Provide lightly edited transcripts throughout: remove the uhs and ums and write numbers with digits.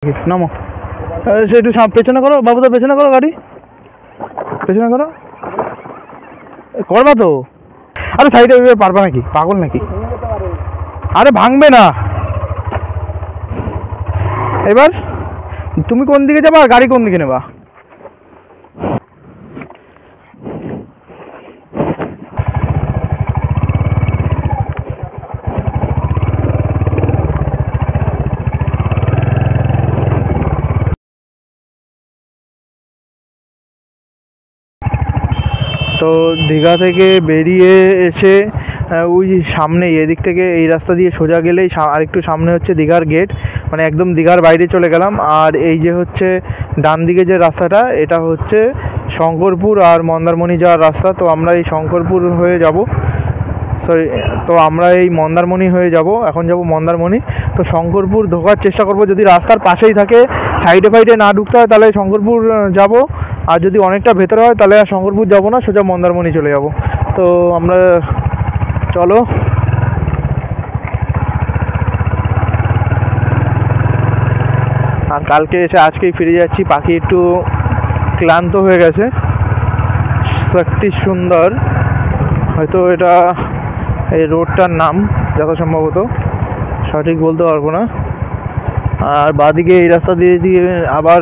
নামো, সে একটু পেছনে করো বাবুদা, পেছনে করো, গাড়ি পেছনে করো, করবা তো। আরে সাইডে পারবা নাকি, পাগল নাকি? আরে ভাঙবে না। এবার তুমি কোন দিকে যাবা আর গাড়ি কোন দিকে নেবা? তো দীঘা থেকে বেরিয়ে এসে ওই সামনে এদিক থেকে এই রাস্তা দিয়ে সোজা গেলেই আরেকটু সামনে হচ্ছে দীঘার গেট, মানে একদম দীঘার বাইরে চলে গেলাম। আর এই যে হচ্ছে ডান দিকে যে রাস্তাটা, এটা হচ্ছে শঙ্করপুর আর মন্দারমণি যাওয়ার রাস্তা। তো আমরা এই শঙ্করপুর হয়ে যাব, সরি, তো আমরা এই মন্দারমণি হয়ে যাব, এখন যাব মন্দারমণি। তো শঙ্করপুর ঢোকার চেষ্টা করব, যদি রাস্তার পাশেই থাকে, সাইডে ফাইডে না ঢুকতে হয়, তাহলে শঙ্করপুর যাব। আর যদি অনেকটা ভেতরে হয় তাহলে আর শঙ্করপুর যাব না, সোজা মন্দারমণি চলে যাব। তো আমরা চলো। আর কালকে এসে আজকেই ফিরে যাচ্ছি, পাখি একটু ক্লান্ত হয়ে গেছে। সত্যি সুন্দর, হয়তো এটা এই রোডটার নাম যত সম্ভবত, সঠিক বলতে পারবো না। আর বাদিকে এই রাস্তা দিয়ে দিয়ে আবার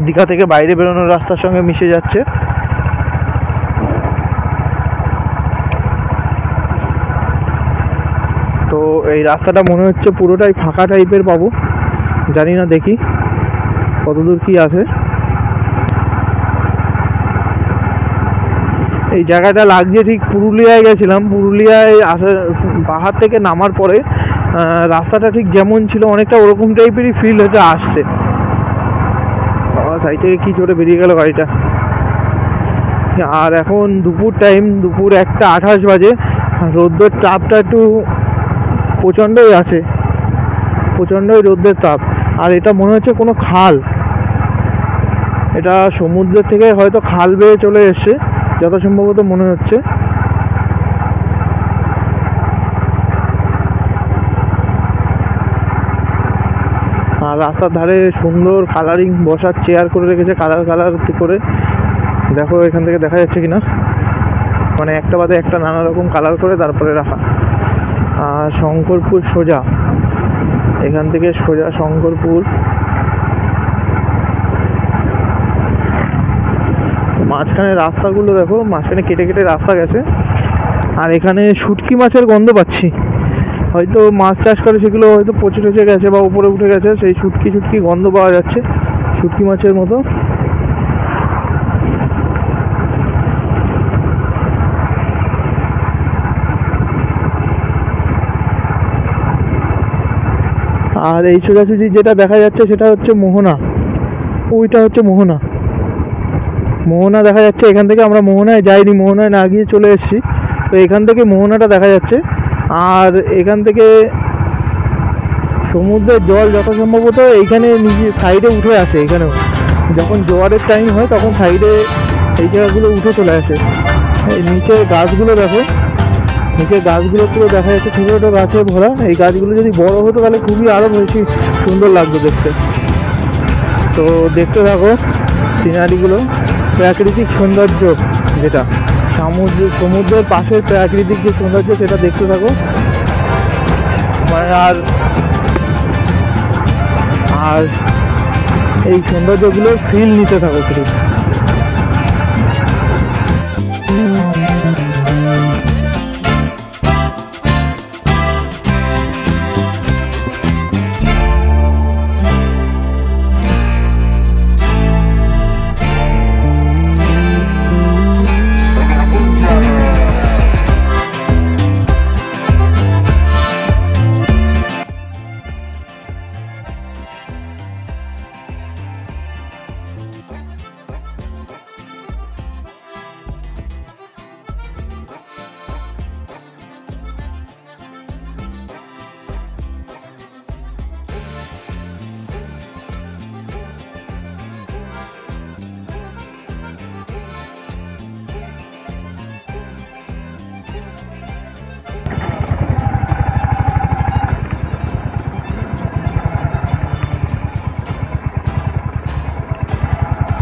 দীঘা থেকে বাইরে বেরোনোর রাস্তার সঙ্গে মিশে যাচ্ছে। তো এই রাস্তাটা মনে হচ্ছে পুরোটাই ফাঁকা টাইপের পাবো, জানি না, দেখি কতদূর কি আছে। এই জায়গাটা লাগছে ঠিক পুরুলিয়ায় গেছিলাম, পুরুলিয়ায় আসার পাহাড় থেকে নামার পরে রাস্তাটা ঠিক যেমন ছিল অনেকটা ওরকম টাইপেরই ফিল হতে আসছে। সাইড থেকে কি চড়ে বেরিয়ে গেল গাড়িটা। আর এখন দুপুর টাইম, দুপুর 1:28 বাজে। রোদ্রের তাপটা একটু প্রচণ্ডই আছে, প্রচণ্ডই রোদ্রের তাপ। আর এটা মনে হচ্ছে কোনো খাল, এটা সমুদ্রের থেকে হয়তো খাল বেয়ে চলে এসছে যত সম্ভবত মনে হচ্ছে। আর রাস্তার ধারে সুন্দর কালারিং বসার চেয়ার করে রেখেছে, কালার কালার করে। দেখো এখান থেকে দেখা যাচ্ছে কিনা, মানে একটা বাদে একটা নানা রকম কালার করে তারপরে রাখা। আর শঙ্করপুর সোজা, এখান থেকে সোজা শঙ্করপুর। মাঝখানে রাস্তাগুলো দেখো, মাঝখানে কেটে কেটে রাস্তা গেছে। আর এখানে শুটকি মাছের গন্ধ পাচ্ছি, হয়তো মাছ চাষ করে সেগুলো হয়তো পচে টচে গেছে বা উপরে উঠে গেছে, সেই শুটকি গন্ধ পাওয়া যাচ্ছে, শুটকি মাছের মতো। আর এই সোজাসুজি যেটা দেখা যাচ্ছে সেটা হচ্ছে মোহনা, ওইটা হচ্ছে মোহনা, মোহনা দেখা যাচ্ছে। এখান থেকে আমরা মোহনায় যাইনি, মোহনায় না গিয়ে চলে এসেছি। তো এখান থেকে মোহনাটা দেখা যাচ্ছে। আর এখান থেকে সমুদ্রের জল যত সম্ভবত এইখানে নিজে সাইডে উঠে আসে, এখানেও যখন জোয়ারের টাইম হয় তখন সাইডে এই জায়গাগুলো উঠে চলে আসে। এই নিচে গাছগুলো দেখো, নিচে গাছগুলো পুরো দেখা যাচ্ছে ছোটো ছোটো গাছে ভরা। এই গাছগুলো যদি বড় হতো তাহলে খুবই আরও বেশি সুন্দর লাগতো দেখতে। তো দেখতে থাকো সিনারিগুলো, প্রাকৃতিক সৌন্দর্য যেটা সমুদ্রের পাশের প্রাকৃতিক যে সৌন্দর্য সেটা দেখতে থাকো। আর এই সৌন্দর্যগুলোর ফিল নিতে থাকো শুধু।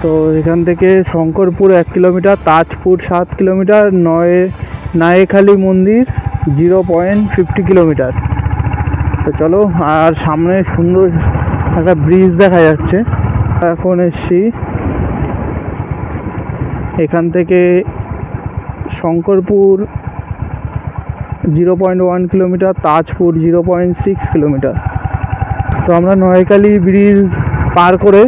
তো এখান থেকে শঙ্করপুর 1 কিলোমিটার, তাজপুর 7 কিলোমিটার, নায়েখালী মন্দির 0.50 কিলোমিটার। তো চলো, আর সামনে সুন্দর একটা ব্রিজ দেখা যাচ্ছে। এখন এসছি এখান থেকে শঙ্করপুর 0.1 কিলোমিটার, তাজপুর 0.6 কিলোমিটার। তো আমরা নয়খালী ব্রিজ পার করে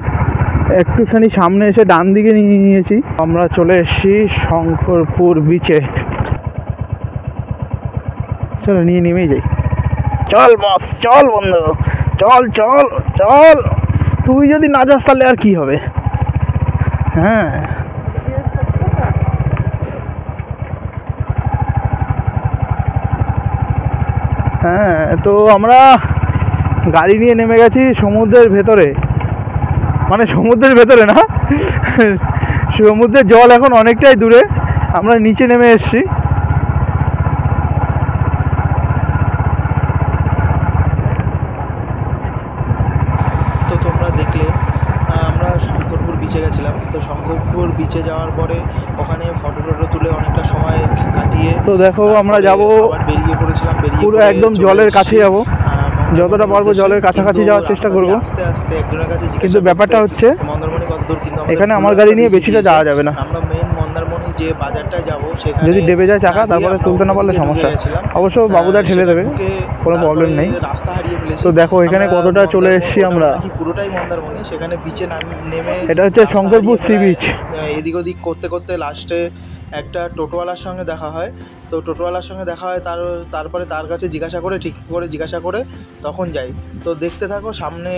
একটুখানি সামনে এসে ডান দিকে নিয়ে নিয়েছি। আমরা চলে এসেছি শঙ্করপুর বিচে। চলো নিয়ে নেমেই যাই। চল বস, চল বন্ধু, চল চল চল। তুই যদি না যাস তাহলে আর কি হবে। হ্যাঁ, হ্যাঁ, তো আমরা গাড়ি নিয়ে নেমে গেছি সমুদ্রের ভেতরে, মানে সমুদ্রের ভেতরে না, সমুদ্রের জল এখন অনেকটাই দূরে, আমরা নিচে নেমে এসেছি। তো তোমরা দেখলে আমরা শঙ্করপুর বিচে গেছিলাম। তো শঙ্করপুর বিচে যাওয়ার পরে ওখানে ফটো তুলে অনেকটা সময় কাটিয়ে তো দেখো আমরা যাব, আবার বেরিয়ে পড়েছিলাম। পুরো একদম জলের কাছে যাব, যতটা পারবো জলের কাছাকাছি যাওয়ার চেষ্টা করব। আস্তে আস্তে একজনের কাছে কিন্তু ব্যাপারটা হচ্ছে মন্দারমণি কত দূর, কিন্তু এখানে আমার গাড়ি নিয়ে বেশিটা যাওয়া যাবে না। আমরা মেন মন্দারমণি যে বাজারটায় যাব সেখানে যদি ডেবে যায় চাকা তারপরে তুলতে না পারলে সমস্যা। অবশ্য বাবুদা ঠেলে দেবে, কোনো প্রবলেম নেই। রাস্তা হারিয়ে ফেলেছি। তো দেখো এখানে কতটা চলে এসেছি আমরা, পুরোটাই মন্দারমণি। সেখানে বিচে নেমে এটা হচ্ছে শঙ্করপুর সি বিচ। এদিক ওদিক করতে করতে লাস্টে একটা টোটোওয়ালার সঙ্গে দেখা হয়। তো টোটোওয়ালার সঙ্গে দেখা হয়, তারপরে তার কাছে ঠিক করে জিজ্ঞাসা করে তখন যাই। তো দেখতে থাকো, সামনে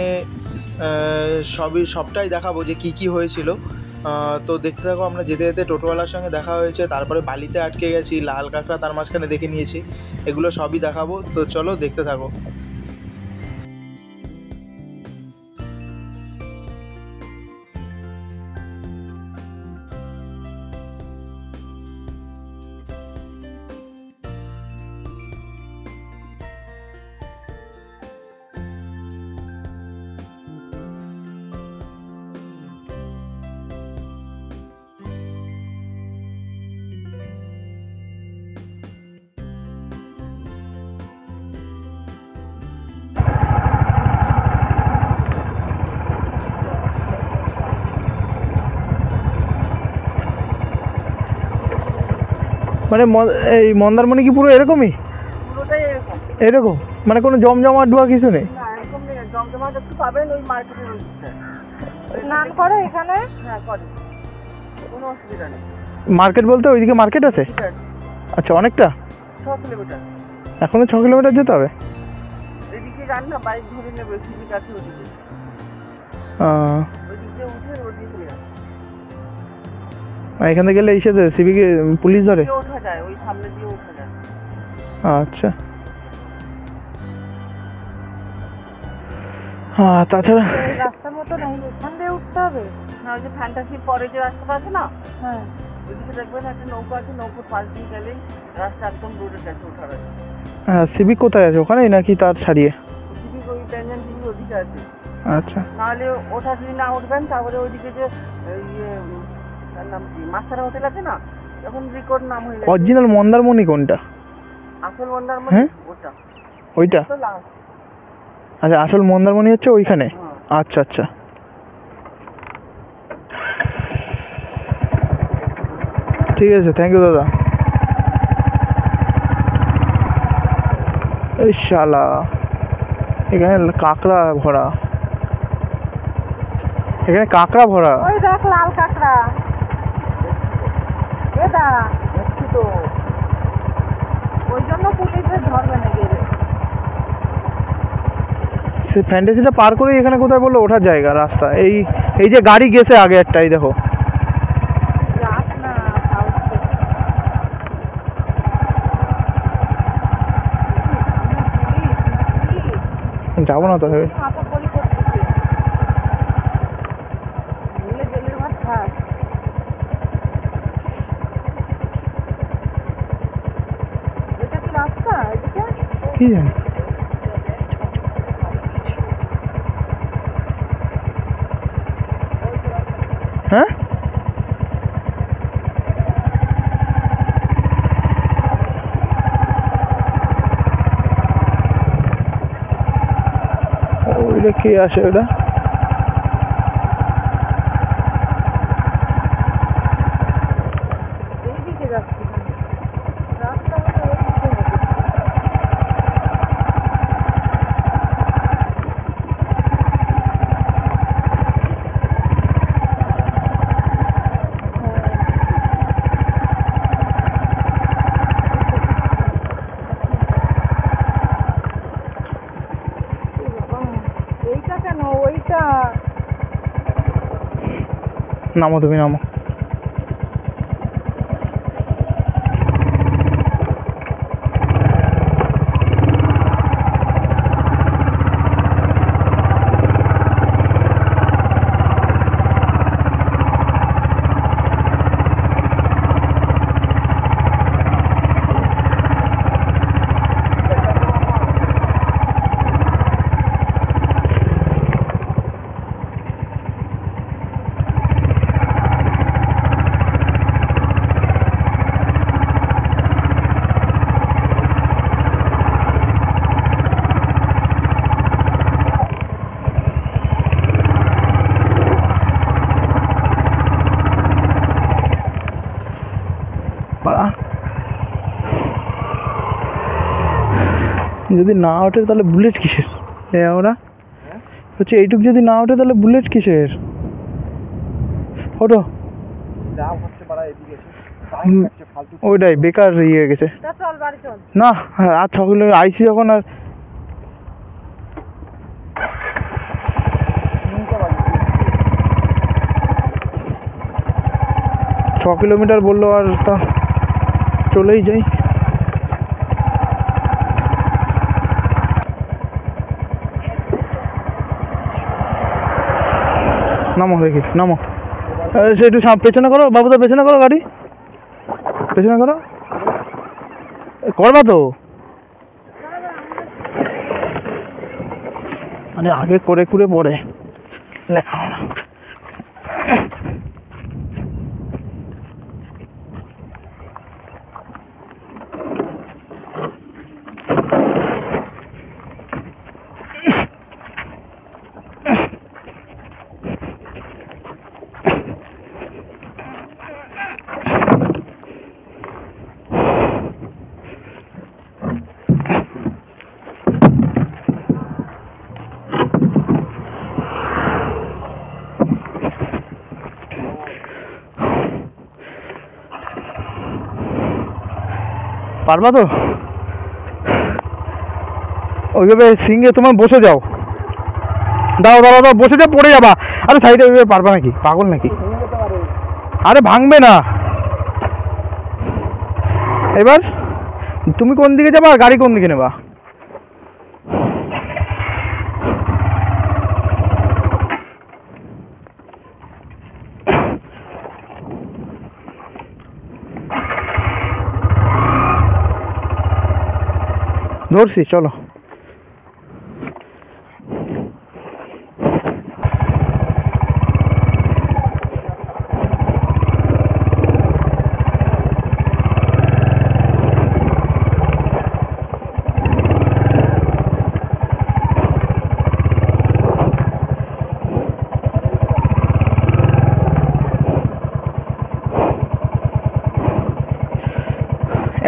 সবটাই দেখাবো যে কি হয়েছিল। তো দেখতে থাকো। আমরা যেতে যেতে টোটোওয়ালার সঙ্গে দেখা হয়েছে, তারপরে বালিতে আটকে গেছি, লাল কাঁকড়া তার মাঝখানে দেখে নিয়েছি, এগুলো সবই দেখাবো। তো চলো দেখতে থাকো। মানে এই মন্দারমণি কি পুরো এরকমই? পুরোটাই এরকম। এরকম মানে কোনো জমজমাট ডুয়া কিছু নেই? না, এরকম নেই। জমজমাট একটু পাবেন ওই মার্কেটের ওইদিকে। স্নান করে এখানে? হ্যাঁ, করে, কোনো অসুবিধা নেই। মার্কেট বলতে ওইদিকে মার্কেট আছে? আচ্ছা, অনেকটা? 6 কিলোমিটার। এখনো 6 কিলোমিটার যেতে হবে? এদিকে যান না, বাইক ধরে নেবে, সিভিক আছে ওদিকে, ওইদিকে উঠে ওদিকে এখান থেকে গেলে এসে সিভিকে পুলিশ ধরে? ওঠা যায়, ওই সামনে দিয়ে ওঠা যায়। আচ্ছা, হ্যাঁ। তাছাড়া রাস্তার মতো নেই, এখান দিয়ে উঠতে হবে না। ওই যে ফ্যান্টাসির পরে যে রাস্তাটা আছে না, হ্যাঁ, ওইদিকে দেখবেন একটা নৌকা আছে, নৌকোর পাশ দিয়ে গেলেই রাস্তা একদম রোডের কাছে ওঠা যায়। হ্যাঁ, সিভিক কোথায় আছে? ওখানেই নাকি তার ছাড়িয়ে? সিভিক ওই ট্যানজেন সিভিক ওদিকে আছে। আচ্ছা, নাহলে ওটা যদি না উঠবেন তারপরে ওইদিকে যে তার নাম কি, মাস্টার হোটেল আছে না, এখন রেকর্ড নাম হয়ে গেছে। অরিজিনাল মন্দারমণি কোনটা? আসল মন্দারমণি ওটা, ওইটা? আচ্ছা, আসল মন্দারমণি হচ্ছে ওইখানে। আচ্ছা আচ্ছা, ঠিক আছে, থ্যাংক ইউ দাদা। এই শালা, এখানে কাঁকড়া ভরা, এখানে কাঁকড়া ভরা। ওই দেখ লাল কাঁকড়া, এটা দেখছি তো, ওই জন্য পুলিশে ধরবে না গেলে। সে ফ্যান্টাসিটা পার করে এখানে কোথায় বললো ওঠার জায়গা, রাস্তা? এই যে গাড়ি গেছে আগে একটাই, দেখো। যাবো না তো ভেবে। কি জানি, হ্যাঁ ওইটা কে আসে ওটা? এইদিকে যাচ্ছি রাস্তা হলো এইদিকে হবে। এইটা কেন ওইটা নামো তুমি নামো। পাড়া যদি না ওঠে তাহলে বুলেট কিসের? ওরা হচ্ছে এইটুক যদি না ওঠে তাহলে বুলেট কিসের? ওটো ওইটাই বেকার ইয়ে গেছে চল বাড়ি চল। না। আর 6 কিলো আইসি যখন আর ছ কিলোমিটার বললো আর তা চলেই যাই। নামো দেখি নামো। সে একটু পেছনে করো বাবুদা, পেছনে করো গাড়ি, পেছনে করো। করবা তো মানে আগে করে কুড়ে পড়ে লেখা হয় না। পারবা তো? ওইভাবে সিঙ্গে তোমার বসে যাও, দাও দাও দাও, বসে যাও, পড়ে যাবা। আরে সাইডে ওইভাবে পারবা নাকি? পাগল নাকি? আরে ভাঙবে না। এবার তুমি কোন দিকে যাবা আর গাড়ি কোন দিকে নেবা? ধরছি, চলো।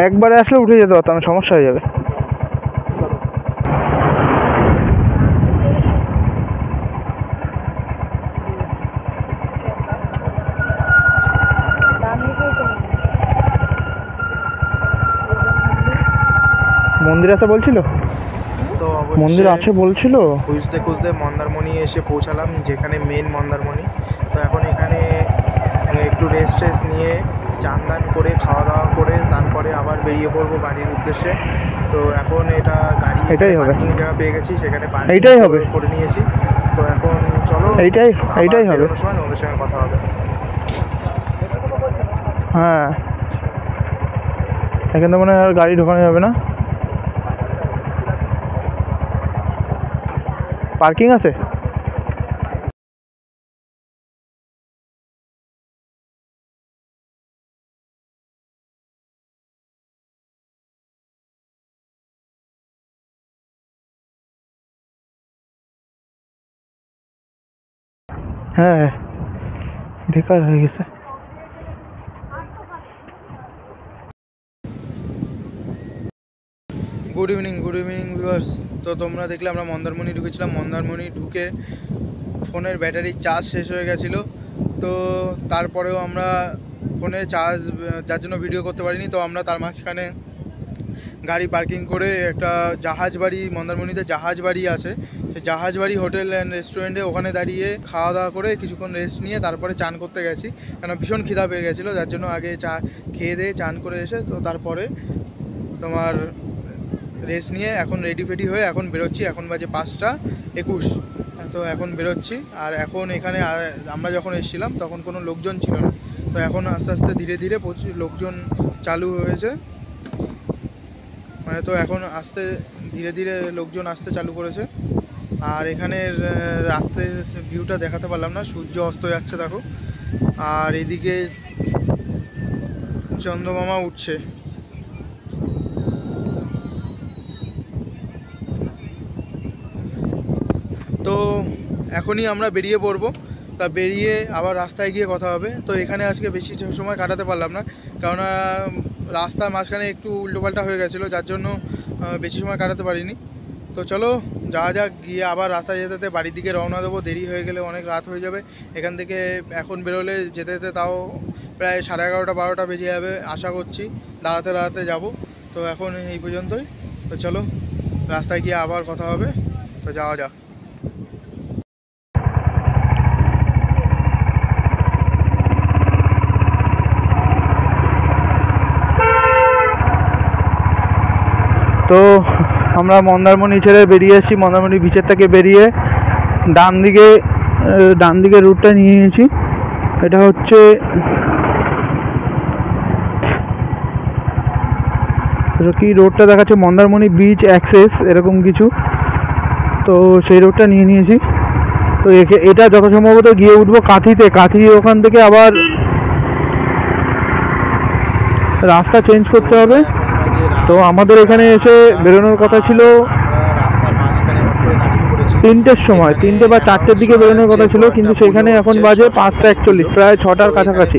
একবারে আসলে উঠে যেতে পারতাম, সমস্যা হয়ে যাবে। মন্দির আছে বলছিল তো মন্দির আছে বলছিল। খুঁজতে খুঁজতে মন্দারমণি এসে পৌঁছালাম, যেখানে মেন মন্দারমণি। তো এখন এখানে একটু রেস্ট নিয়ে চান দান করে খাওয়া দাওয়া করে তারপরে আবার বেরিয়ে পড়বো বাড়ির উদ্দেশ্যে। তো এখন এটা গাড়ি পার্কিং জায়গা পেয়ে গেছি, সেখানে এইটাই হবে করে নিয়েছি। তো এখন চলো এইটাই হবে, সময় তোমাদের সঙ্গে কথা হবে। হ্যাঁ এখানে মনে হয় আর গাড়ি ঢোকানো যাবে না, পার্কিং আছে। হ্যাঁ বেকার হয়ে গেছে। Good evening viewers. তো তোমরা দেখলে আমরা মন্দারমণি ঢুকেছিলাম। মন্দারমণি ঢুকে ফোনের ব্যাটারি চার্জ শেষ হয়ে গেছিলো, তো তারপরেও আমরা ফোনে চার্জ যার জন্য ভিডিও করতে পারিনি। তো আমরা তার মাঝখানে গাড়ি পার্কিং করে একটা জাহাজবাড়ি, মন্দারমণিতে জাহাজবাড়ি আছে, সেই জাহাজবাড়ি হোটেল অ্যান্ড রেস্টুরেন্টে ওখানে দাঁড়িয়ে খাওয়া দাওয়া করে কিছুক্ষণ রেস্ট নিয়ে তারপরে চান করতে গেছি, কেন ভীষণ খিদা পেয়ে গেছিলো, যার জন্য আগে খেয়ে দিয়ে চান করে এসে তো তারপরে তোমার রেস্ট নিয়ে এখন রেডি ফেডি হয়ে এখন বেরোচ্ছি। এখন বাজে 5:21, তো এখন বেরোচ্ছি। আর এখন এখানে আমরা যখন এসেছিলাম তখন কোনো লোকজন ছিল না, তো এখন আস্তে আস্তে ধীরে ধীরে প্রচুর লোকজন চালু হয়েছে, মানে তো এখন ধীরে ধীরে লোকজন আসতে চালু করেছে। আর এখানের রাতের ভিউটা দেখাতে পারলাম না, সূর্য অস্ত যাচ্ছে দেখো, আর এদিকে চন্দ্রমামা উঠছে। তো এখনই আমরা বেরিয়ে পড়বো, তা বেরিয়ে আবার রাস্তায় গিয়ে কথা হবে। তো এখানে আজকে বেশি সময় কাটাতে পারলাম না, কেননা রাস্তার মাঝখানে একটু উল্টোপাল্টা হয়ে গেছিলো, যার জন্য বেশি সময় কাটাতে পারিনি। তো চলো যাওয়া যাক, গিয়ে আবার রাস্তায় যেতে যেতে বাড়ির দিকে রওনা দেবো। দেরি হয়ে গেলে অনেক রাত হয়ে যাবে। এখান থেকে এখন বেরোলে যেতে যেতে তাও প্রায় 11:30-12টা বেজে যাবে আশা করছি, দাঁড়াতে দাঁড়াতে যাব। তো এখন এই পর্যন্তই। তো চলো রাস্তায় গিয়ে আবার কথা হবে, তো যাওয়া যাক। তো আমরা মন্দারমণি ছেড়ে বেরিয়ে এসেছি। মন্দারমণি বিচের থেকে বেরিয়ে ডান দিকে রুটটা নিয়ে নিয়েছি। এটা হচ্ছে কি রোডটা দেখাচ্ছে, মন্দারমণি বিচ অ্যাক্সেস এরকম কিছু, তো সেই রোডটা নিয়ে নিয়েছি। তো এটা যত সম্ভবত গিয়ে উঠবো কাঁথিতে। কাঁথি ওখান থেকে আবার রাস্তা চেঞ্জ করতে হবে। তো আমাদের এখানে এসে বেরোনোর কথা ছিল 3টের সময়, 3টে বা 4টের দিকে বেরোনোর কথা ছিল, কিন্তু সেখানে এখন বাজে 5:41, প্রায় 6টার কাছাকাছি।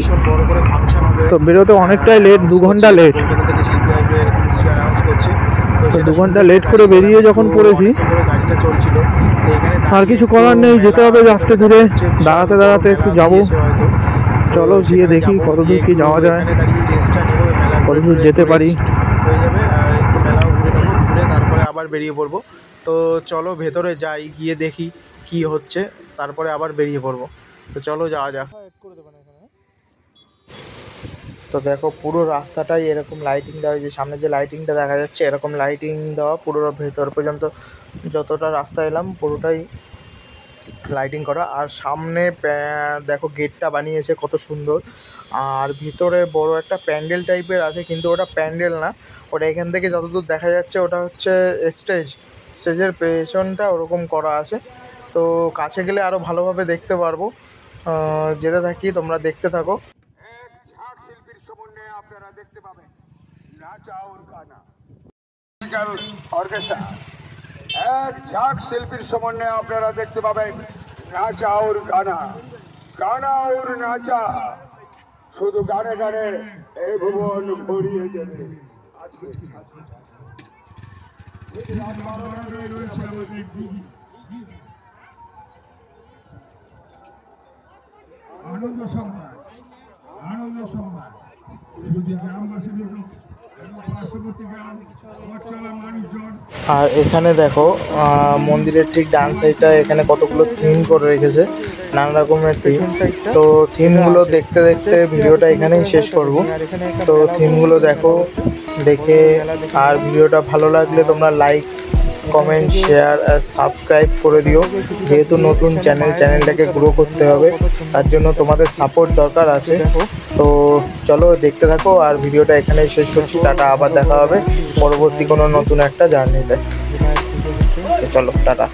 তো বেরোতে অনেকটাই লেট, 2 ঘন্টা লেট। তো 2 ঘন্টা লেট করে বেরিয়ে যখন পড়েছি, আর কিছু করার নেই, যেতে হবে আস্তে ধীরে, দাঁড়াতে দাঁড়াতে একটু যাবো। চলো গিয়ে দেখি কতদূর কি যাওয়া যায়, কতদূর যেতে পারি। হয়ে যাবে আর একটু মেলাও ঘুরে নেবো, ঘুরে তারপরে আবার বেরিয়ে পড়বো। তো চলো ভেতরে যাই, গিয়ে দেখি কি হচ্ছে, তারপরে আবার বেরিয়ে পড়বো। তো চলো যাওয়া যাক। তো দেখো পুরো রাস্তাটাই এরকম লাইটিং দেওয়া, যে সামনে যে লাইটিংটা দেখা যাচ্ছে এরকম লাইটিং দেওয়া, পুরো ভেতর পর্যন্ত যতটা রাস্তা এলাম পুরোটাই লাইটিং করা। আর সামনে দেখো গেটটা বানিয়েছে কত সুন্দর, আর ভিতরে বড় একটা প্যান্ডেল টাইপের আছে, কিন্তু ওটা প্যান্ডেল না, ওটা এখান থেকে যতদূর দেখা যাচ্ছে ওটা হচ্ছে স্টেজের পেছনটা ওরকম করা আছে। তো কাছে গেলে আরও ভালোভাবে দেখতে পারবো। যেতে থাকি, তোমরা দেখতে থাকো। শিল্পীর সমন্বয়ে আপনারা দেখতে পাবেন নাচা और गाना অর্কেস্ট্রা। এক ঝাঁক শিল্পীর সমন্বয়ে আপনারা দেখতে পাবেন নাচা और गाना, गाना और नाचा। শুধু গানে গানে এই ভুবন ভরিয়ে যাবে। আজকে আনন্দ সংবাদ, আনন্দ সংবাদ। যদি গ্রামবাসীদের পার্শ্ববর্তী গ্রাম চলা মানুষজন। আর এখানে দেখো মন্দিরের ঠিক ডান সাইডটা এখানে কতগুলো থিম করে রেখেছে, নানা রকমের থিম। তো থিমগুলো দেখতে দেখতে ভিডিওটা এখানেই শেষ করব। তো থিমগুলো দেখে আর ভিডিওটা ভালো লাগলে তোমরা লাইক, কমেন্ট, শেয়ার আর সাবস্ক্রাইব করে দিও। যেহেতু নতুন চ্যানেলটাকে গ্রো করতে হবে, তার জন্য তোমাদের সাপোর্ট দরকার আছে। তো চলো দেখতে থাকো, আর ভিডিওটা এখানেই শেষ করছি। টাটা, আবার দেখা হবে পরবর্তী কোনো নতুন একটা জার্নিতে। চলো টাটা।